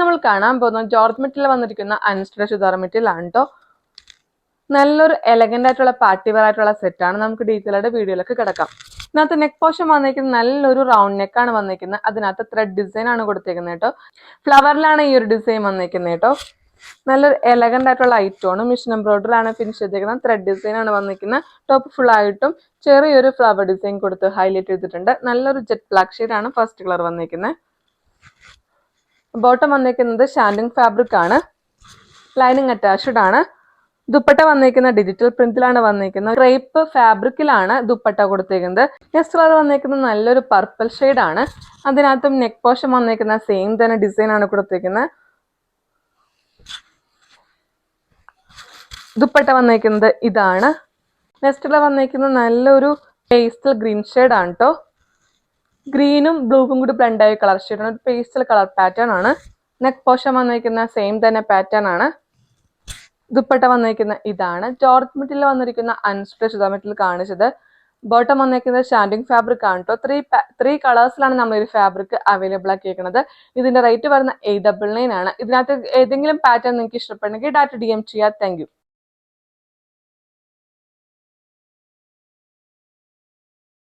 നമ്മൾ കാണാൻ പോകുന്ന ജോർജ് മെറ്റിൽ വന്നിരിക്കുന്ന അൻസ്ട്ര ചുരിദാർ മെറ്റീരിയൽ ആണ് കേട്ടോ. നല്ലൊരു എലഗന്റ് ആയിട്ടുള്ള പാർട്ടി വെയർ ആയിട്ടുള്ള സെറ്റാണ്. നമുക്ക് ഡീറ്റെയിൽ ആയിട്ട് വീഡിയോയിലേക്ക് കിടക്കാം. ഇതിനകത്ത് നെക്ക് പോർഷൻ വന്നിരിക്കുന്നത് നല്ലൊരു റൗണ്ട് നെക്കാണ് വന്നിരിക്കുന്നത്. അതിനകത്ത് ത്രെഡ് ഡിസൈൻ ആണ് കൊടുത്തിരിക്കുന്നത് കേട്ടോ. ഫ്ലവറിലാണ് ഈ ഒരു ഡിസൈൻ വന്നിരിക്കുന്നത് കേട്ടോ. നല്ലൊരു എലഗന്റ് ആയിട്ടുള്ള ഐറ്റമാണ്. മിഷൻ എംബ്രോയിഡറി ആണ് ഫിനിഷ് ചെയ്തിരിക്കുന്നത്. ത്രെഡ് ഡിസൈൻ ആണ് വന്നിരിക്കുന്നത്. ടോപ്പ് ഫുൾ ആയിട്ടും ചെറിയൊരു ഫ്ലവർ ഡിസൈൻ കൊടുത്ത് ഹൈലൈറ്റ് ചെയ്തിട്ടുണ്ട്. നല്ലൊരു ജെറ്റ് ബ്ലാക്ക് ഷെയ്ഡ് ആണ് ഫസ്റ്റ് കളർ വന്നിരിക്കുന്നത്. ബോട്ടം വന്നിരിക്കുന്നത് ഷാൻഡിങ് ഫാബ്രിക് ആണ്. ലൈനിങ് അറ്റാച്ച്ഡ് ആണ്. ദുപ്പട്ട വന്നിരിക്കുന്ന ഡിജിറ്റൽ പ്രിന്റിലാണ് വന്നിരിക്കുന്നത്. ക്രേപ്പ് ഫാബ്രിക്കിലാണ് ദുപ്പട്ട കൊടുത്തിരിക്കുന്നത്. നെക്സ്റ്റ് കളർ വന്നിരിക്കുന്നത് നല്ലൊരു പർപ്പിൾ ഷെയ്ഡ് ആണ്. അതിനകത്തും നെക്ക് പോർഷൻ വന്നിരിക്കുന്ന സെയിം തന്നെ ഡിസൈൻ ആണ് കൊടുത്തിരിക്കുന്നത്. ദുപ്പട്ട വന്നിരിക്കുന്നത് ഇതാണ്. നെക്സ്റ്റ് കളർ വന്നിരിക്കുന്നത് നല്ലൊരു പേസ്റ്റൽ ഗ്രീൻ ഷെയ്ഡ് ആണ് കേട്ടോ. ഗ്രീനും ബ്ലൂവും കൂടി ബ്ലെൻഡ് ആയ കളർ ഷെയ്ഡാണ്. ഒരു പേസ്റ്റൽ കളർ പാറ്റേൺ ആണ്. നെക്ക് പോർഷൻ വന്നിരിക്കുന്ന സെയിം തന്നെ പാറ്റേൺ ആണ്. ദുപ്പട്ട വന്നിരിക്കുന്ന ഇതാണ്. ജോർജ് മെറ്റീരിയൽ വന്നിരിക്കുന്ന അൻസ്ട്ര ചുരിദാർ മെറ്റീരിയൽ കാണിച്ചത്. ബോട്ടം വന്നിരിക്കുന്നത് ഷാൻഡിങ് ഫാബ്രിക് ആണ് കേട്ടോ. ത്രീ കളേഴ്സിലാണ് നമ്മൾ ഈ ഫാബ്രിക് അവൈലബിൾ ആക്കിയിരിക്കുന്നത്. ഇതിന്റെ റേറ്റ് വരുന്ന 899 ആണ്. ഇതിനകത്ത് ഏതെങ്കിലും പാറ്റേൺ നിങ്ങൾക്ക് ഇഷ്ടപ്പെടുന്നെങ്കിൽ ഡയറക്റ്റ് DM ചെയ്യാം. Thank you.